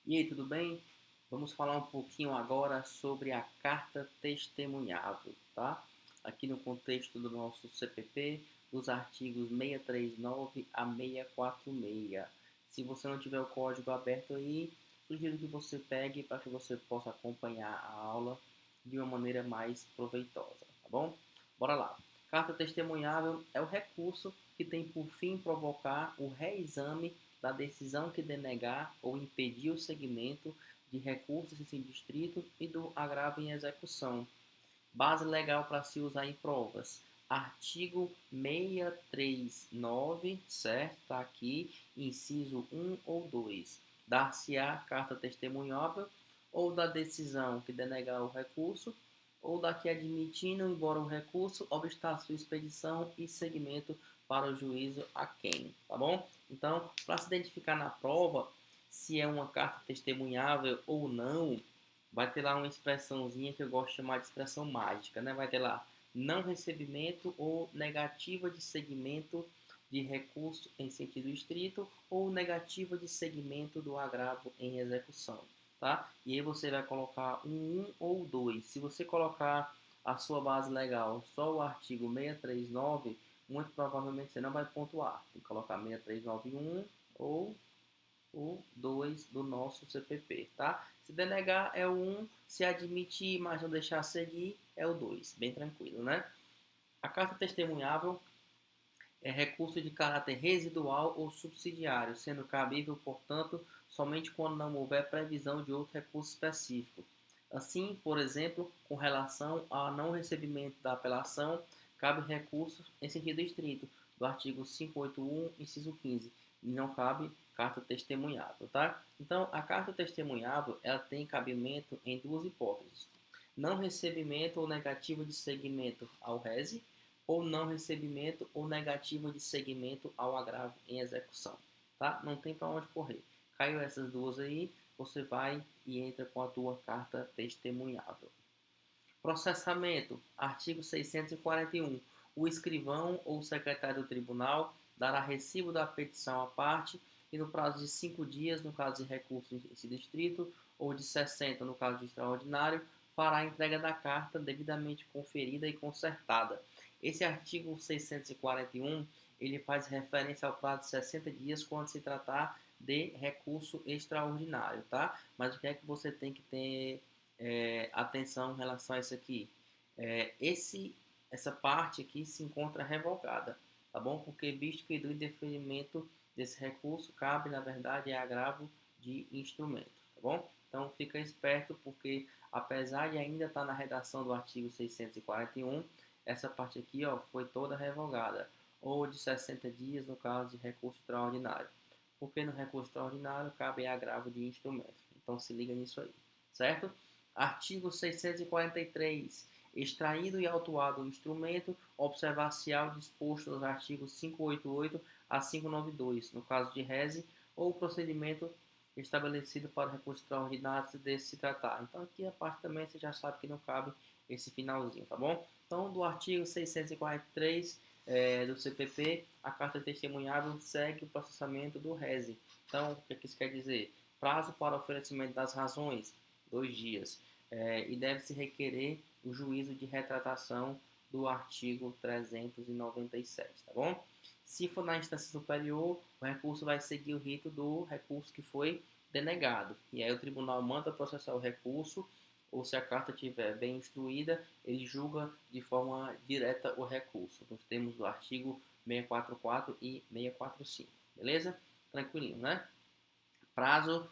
E aí, tudo bem? Vamos falar um pouquinho agora sobre a carta testemunhável, tá? Aqui no contexto do nosso CPP, dos artigos 639 a 646. Se você não tiver o código aberto aí, sugiro que você pegue para que você possa acompanhar a aula de uma maneira mais proveitosa, tá bom? Bora lá. Carta testemunhável é o recurso que tem por fim provocar o reexame da decisão que denegar ou impedir o seguimento de recursos em distrito e do agravo em execução. Base legal para se usar em provas. Artigo 639, certo? Está aqui, inciso 1 ou 2. Dar-se-á carta testemunhável ou da decisão que denegar o recurso, ou da que admitindo, embora o recurso, obstar sua expedição e seguimento para o juízo a quem, tá bom? Então, para se identificar na prova se é uma carta testemunhável ou não, vai ter lá uma expressãozinha que eu gosto de chamar de expressão mágica, né? Vai ter lá não recebimento ou negativa de seguimento de recurso em sentido estrito ou negativa de seguimento do agravo em execução, tá? E aí você vai colocar um ou 2. Se você colocar a sua base legal só o artigo 639, muito provavelmente você não vai pontuar. Tem que colocar 6391 ou o 2 do nosso CPP, tá? Se denegar é o 1, se admitir, mas não deixar seguir é o 2, bem tranquilo, né? A carta testemunhável é recurso de caráter residual ou subsidiário, sendo cabível, portanto, somente quando não houver previsão de outro recurso específico. Assim, por exemplo, com relação ao não recebimento da apelação, cabe recurso em sentido estrito, do artigo 581, inciso 15, e não cabe carta testemunhável, tá? Então, a carta testemunhável, ela tem cabimento em duas hipóteses: não recebimento ou negativa de seguimento ao rese, ou não recebimento ou negativa de seguimento ao agravo em execução, tá? Não tem para onde correr. Caiu essas duas aí, você vai e entra com a tua carta testemunhável. Processamento, artigo 641. O escrivão ou secretário do tribunal dará recibo da petição à parte e no prazo de 5 dias, no caso de recurso em esse distrito, ou de 60 no caso de extraordinário, fará a entrega da carta devidamente conferida e consertada. Esse artigo 641, ele faz referência ao prazo de 60 dias quando se tratar de recurso extraordinário, tá? Mas o que é que você tem que ter atenção em relação a isso aqui? Essa parte aqui se encontra revogada, tá bom? Porque visto que do indeferimento desse recurso cabe, na verdade, agravo de instrumento, tá bom? Então fica esperto porque apesar de ainda estar na redação do artigo 641, essa parte aqui, ó, foi toda revogada, ou de 60 dias no caso de recurso extraordinário. Porque no recurso extraordinário cabe agravo de instrumento. Então se liga nisso aí, certo? Artigo 643. Extraído e autuado o instrumento, observar-se-á o disposto nos artigos 588 a 592, no caso de rese, ou o procedimento estabelecido para o recurso extraordinário se desse se tratar. Então aqui a parte também você já sabe que não cabe esse finalzinho, tá bom? Então do artigo 643 do CPP, a carta testemunhável segue o processamento do rese. Então, o que isso quer dizer? Prazo para oferecimento das razões, 2 dias. E deve-se requerer o juízo de retratação do artigo 397, tá bom? Se for na instância superior, o recurso vai seguir o rito do recurso que foi denegado. E aí o tribunal manda processar o recurso, ou se a carta estiver bem instruída, ele julga de forma direta o recurso. Nós temos o artigo 644 e 645, beleza? Tranquilinho, né? Prazo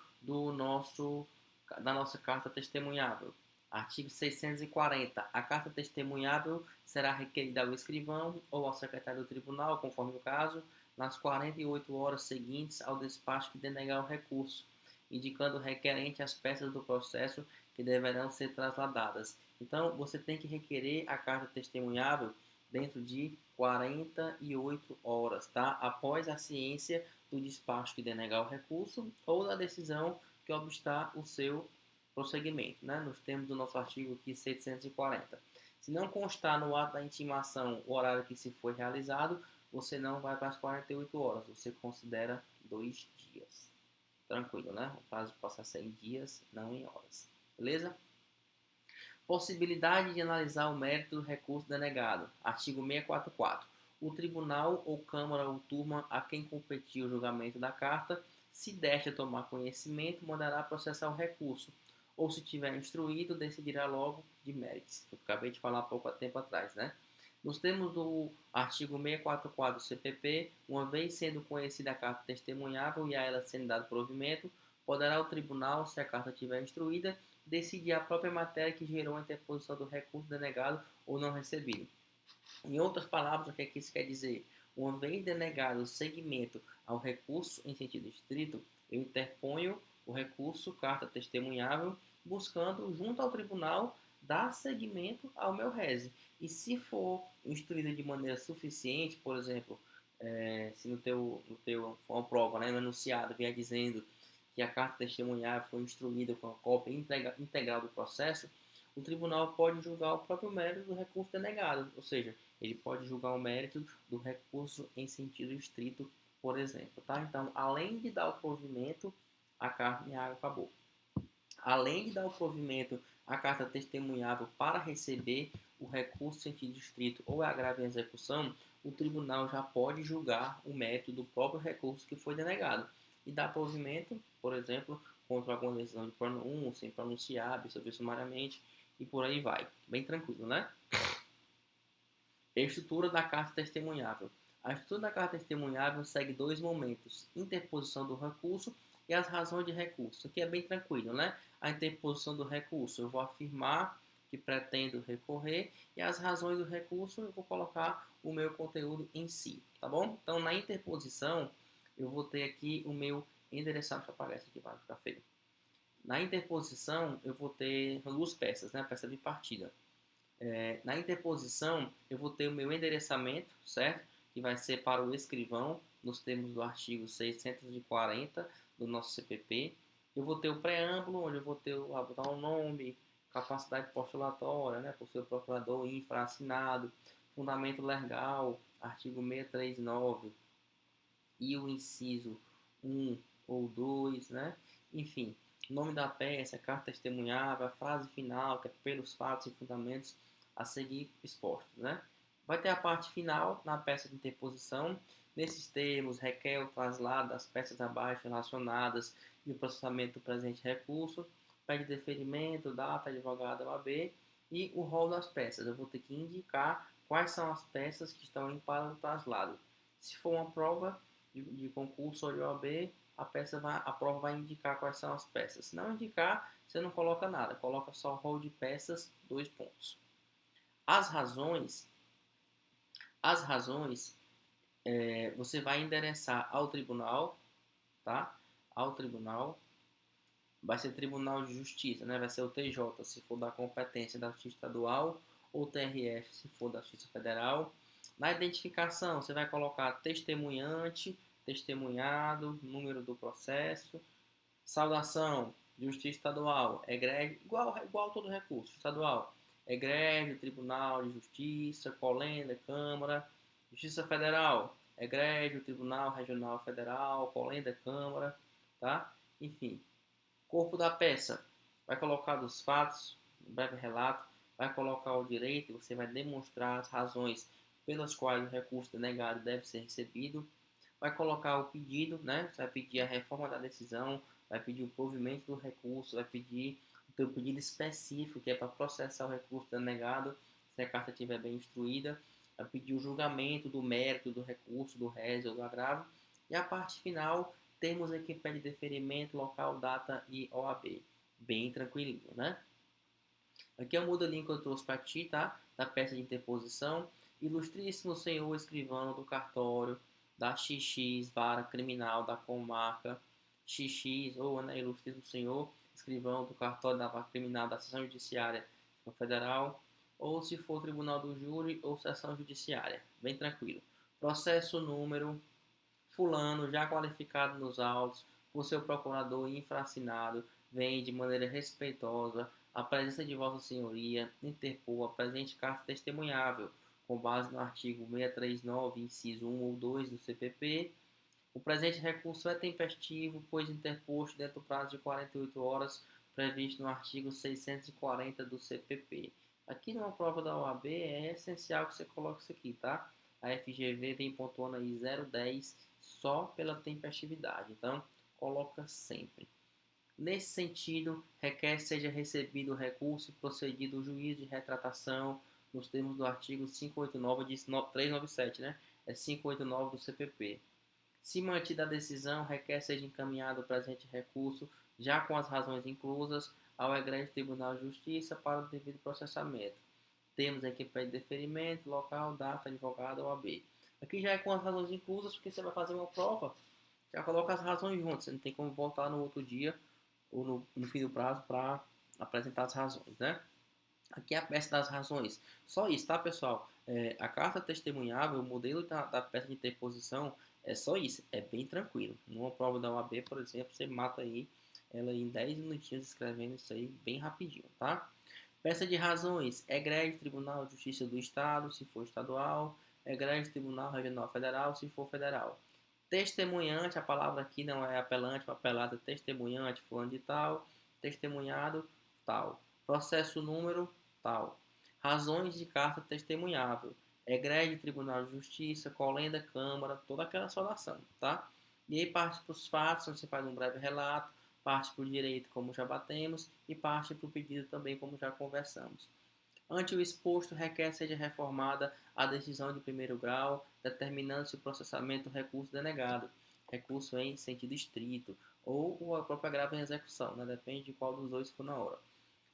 da nossa carta testemunhável. Artigo 640. A carta testemunhável será requerida ao escrivão ou ao secretário do tribunal, conforme o caso, nas 48 horas seguintes ao despacho que denegar o recurso, indicando o requerente as peças do processo que deverão ser trasladadas. Então, você tem que requerer a carta testemunhável dentro de 48 horas, tá? Após a ciência do despacho que denegar o recurso ou da decisão que obstar o seu prosseguimento, né? Nós temos o nosso artigo aqui 740. Se não constar no ato da intimação o horário que se foi realizado, você não vai para as 48 horas, você considera 2 dias. Tranquilo, né? O prazo passa a ser em dias, não em horas. Beleza? Possibilidade de analisar o mérito do recurso denegado. Artigo 644. O tribunal ou câmara ou turma a quem competir o julgamento da carta, se desta tomar conhecimento, mandará processar o recurso, ou se tiver instruído, decidirá logo de méritos. Eu acabei de falar há pouco tempo atrás, né? Nos termos do artigo 644 do CPP, uma vez sendo conhecida a carta testemunhável e a ela sendo dado provimento, poderá o tribunal, se a carta tiver instruída, decidir a própria matéria que gerou a interposição do recurso denegado ou não recebido. Em outras palavras, o que é que isso quer dizer? Uma vez denegado o seguimento ao recurso em sentido estrito, eu interponho o recurso, carta testemunhável, buscando, junto ao tribunal, dar seguimento ao meu rese. E se for instruído de maneira suficiente, por exemplo, se no teu for uma prova, né, no enunciado, vier dizendo que a carta testemunhar foi instruída com a cópia integral do processo, o tribunal pode julgar o próprio mérito do recurso denegado, ou seja, ele pode julgar o mérito do recurso em sentido estrito, por exemplo. Tá? Então, além de dar o provimento, a carta e a água acabou. Além de dar o provimento à carta testemunhável para receber o recurso em sentido estrito ou agravo em execução, o tribunal já pode julgar o mérito do próprio recurso que foi denegado e dar provimento, por exemplo, contra alguma decisão de plano 1, sem pronunciar, absolver sumariamente e por aí vai. Bem tranquilo, né? Estrutura da carta testemunhável. A estrutura da carta testemunhável segue dois momentos: interposição do recurso e as razões de recurso. Aqui é bem tranquilo, né? A interposição do recurso, eu vou afirmar que pretendo recorrer, e as razões do recurso eu vou colocar o meu conteúdo em si, tá bom? Então, na interposição, eu vou ter aqui o meu endereçamento. Deixa eu apagar isso aqui para ficar feio. Na interposição, eu vou ter duas peças, né? A peça de partida. Na interposição, eu vou ter o meu endereçamento, certo? Que vai ser para o escrivão, nos termos do artigo 640 do nosso CPP. Eu vou ter o preâmbulo, onde eu vou ter botar o nome, capacidade postulatória, né? Por ser o procurador infraassinado, fundamento legal, artigo 639, e o inciso 1 ou 2, né? Enfim, nome da peça, carta testemunhável, a frase final, que é pelos fatos e fundamentos a seguir expostos, né? Vai ter a parte final na peça de interposição. Nesses termos, requer o traslado das peças abaixo relacionadas e o processamento do presente recurso, pede deferimento, data, advogado, OAB e o rol das peças. Eu vou ter que indicar quais são as peças que estão em para o traslado. Se for uma prova de concurso ou de OAB, a prova vai indicar quais são as peças. Se não indicar, você não coloca nada, coloca só rol de peças, 2 pontos. As razões, você vai endereçar ao tribunal, tá? Ao tribunal, vai ser Tribunal de Justiça, né? Vai ser o TJ, se for da competência da Justiça Estadual, ou TRF, se for da Justiça Federal. Na identificação, você vai colocar testemunhante, testemunhado, número do processo, saudação, Justiça Estadual, egrégio, igual todo recurso estadual, egrégio, Tribunal de Justiça, colenda, Câmara, Justiça Federal, egrégio, Tribunal Regional Federal, colenda, Câmara, tá? Enfim, corpo da peça, vai colocar dos fatos, um breve relato, vai colocar o direito, você vai demonstrar as razões pelas quais o recurso denegado deve ser recebido, vai colocar o pedido, né? Você vai pedir a reforma da decisão, vai pedir o provimento do recurso, vai pedir o teu pedido específico, que é para processar o recurso denegado, se a carta estiver bem instruída, vai pedir o julgamento do mérito do recurso, do réis ou do agravo, e a parte final, temos aqui pede deferimento, local, data e OAB. Bem tranquilinho, né? Aqui é o modelinho que eu trouxe para ti, tá? Da peça de interposição. Ilustríssimo senhor escrivão do cartório da XX, vara criminal da comarca XX, ou, né, ilustríssimo senhor escrivão do cartório da vara criminal da seção judiciária federal, ou se for tribunal do júri ou seção judiciária. Bem tranquilo. Processo número fulano, já qualificado nos autos, por seu procurador infraassinado, vem de maneira respeitosa à presença de Vossa Senhoria interpor a presente carta testemunhável, com base no artigo 639, inciso 1 ou 2 do CPP, O presente recurso é tempestivo, pois interposto dentro do prazo de 48 horas, previsto no artigo 640 do CPP. Aqui numa prova da OAB é essencial que você coloque isso aqui, tá? A FGV vem pontuando aí 0,10 só pela tempestividade, então coloca sempre. Nesse sentido, requer seja recebido o recurso e procedido o juízo de retratação nos termos do artigo 589 de 397, né? É 589 do CPP. Se mantida a decisão, requer seja encaminhado o presente recurso, já com as razões inclusas, ao egrégio Tribunal de Justiça para o devido processamento. Temos aqui para deferimento, local, data, advogado ou AB. Aqui já é com as razões inclusas, porque você vai fazer uma prova, já coloca as razões juntas, você não tem como voltar no outro dia ou no fim do prazo para apresentar as razões, né? Aqui é a peça das razões. Só isso, tá, pessoal? A carta testemunhável, o modelo da peça de interposição, é só isso. É bem tranquilo. Numa prova da OAB, por exemplo, você mata aí ela em 10 minutinhos escrevendo isso aí bem rapidinho, tá? Peça de razões. Egrégio Tribunal de Justiça do Estado, se for estadual. Egrégio Tribunal Regional Federal, se for federal. Testemunhante, a palavra aqui não é apelante, o apelado é testemunhante, fulano de tal. Testemunhado, tal. Processo número, tal. Razões de carta testemunhável. Egrégio Tribunal de Justiça, colenda, Câmara, toda aquela saudação, tá? E aí parte para os fatos, onde você faz um breve relato, parte para o direito, como já batemos, e parte para o pedido também, como já conversamos. Ante o exposto, requer seja reformada a decisão de primeiro grau, determinando-se o processamento do recurso denegado, recurso em sentido estrito, ou a própria agravo em execução, né? Depende de qual dos dois for na hora.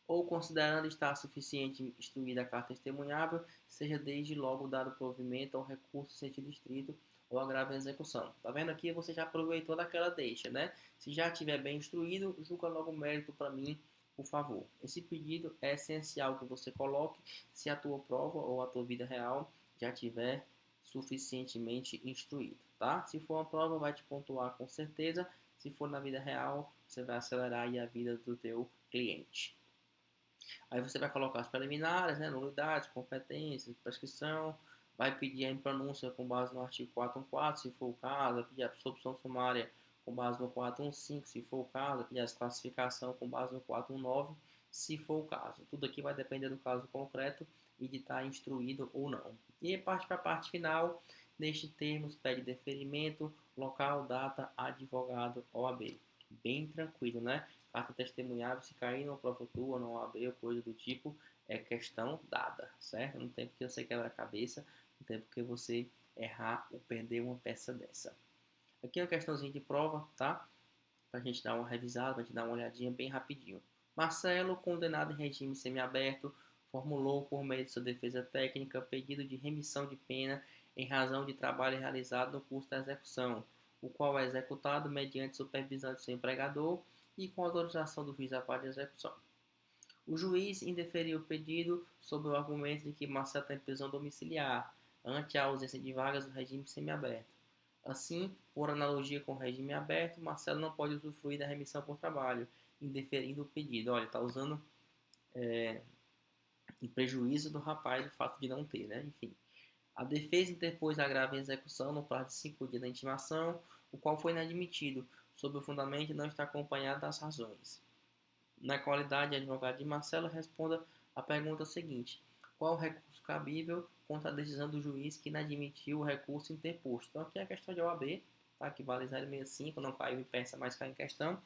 Ou considerando estar suficiente instruída a carta testemunhável, seja desde logo dado provimento ao recurso em sentido estrito ou agravo em execução. Tá vendo aqui? Você já aproveitou daquela deixa, né? Se já estiver bem instruído, julga logo o mérito para mim, por favor. Esse pedido é essencial que você coloque se a tua prova ou a tua vida real já tiver suficientemente instruído, tá? Se for uma prova, vai te pontuar com certeza. Se for na vida real, você vai acelerar aí a vida do teu cliente. Aí você vai colocar as preliminares, né, nulidades, competências, prescrição, vai pedir a impronúncia com base no artigo 414, se for o caso, vai pedir a absolução sumária com base no 415, se for o caso, vai pedir a desclassificação com base no 419, se for o caso. Tudo aqui vai depender do caso concreto e de estar instruído ou não. E parte para a parte final, neste termos, pede deferimento, local, data, advogado, OAB. Bem tranquilo, né? Carta testemunhável, se cair numa prova tua, numa OAB ou coisa do tipo, é questão dada, certo? Não tem porque você quebra a cabeça, não tem porque você errar ou perder uma peça dessa. Aqui é uma questãozinha de prova, tá? Pra gente dar uma revisada, pra gente dar uma olhadinha bem rapidinho. Marcelo, condenado em regime semiaberto, formulou por meio de sua defesa técnica pedido de remissão de pena em razão de trabalho realizado no curso da execução, o qual é executado mediante supervisão de seu empregador e com autorização do juiz à parte de execução. O juiz indeferiu o pedido sob o argumento de que Marcelo está em prisão domiciliar, ante a ausência de vagas no regime semiaberto. Assim, por analogia com o regime aberto, Marcelo não pode usufruir da remissão por trabalho, indeferindo o pedido. Olha, está usando em prejuízo do rapaz o fato de não ter, né? Enfim. A defesa interpôs agravo em execução no prazo de 5 dias da intimação, o qual foi inadmitido, sob o fundamento de não estar acompanhado das razões. Na qualidade de advogado de Marcelo, responda a pergunta seguinte: qual o recurso cabível contra a decisão do juiz que inadmitiu o recurso interposto? Então, aqui é a questão de OAB, tá? Que vale 0,65, não caiu em peça, mas cai em questão.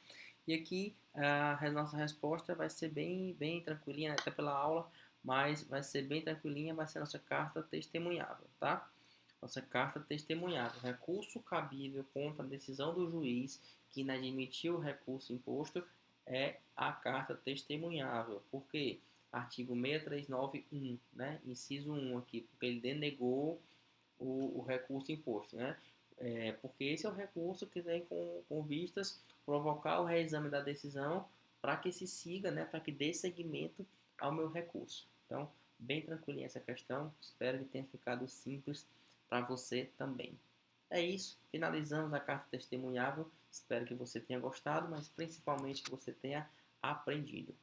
E aqui a nossa resposta vai ser bem tranquilinha, até pela aula, mas vai ser bem tranquilinha, vai ser a nossa carta testemunhável, tá? Nossa carta testemunhável. Recurso cabível contra a decisão do juiz que inadmitiu o recurso imposto é a carta testemunhável. Por quê? Artigo 6391, né? Inciso 1 aqui, porque ele denegou o recurso imposto, né? Porque esse é o recurso que tem com vistas provocar o reexame da decisão para que se siga, né? Para que dê seguimento ao meu recurso. Então, bem tranquilinha essa questão. Espero que tenha ficado simples para você também. É isso. Finalizamos a carta testemunhável. Espero que você tenha gostado, mas principalmente que você tenha aprendido.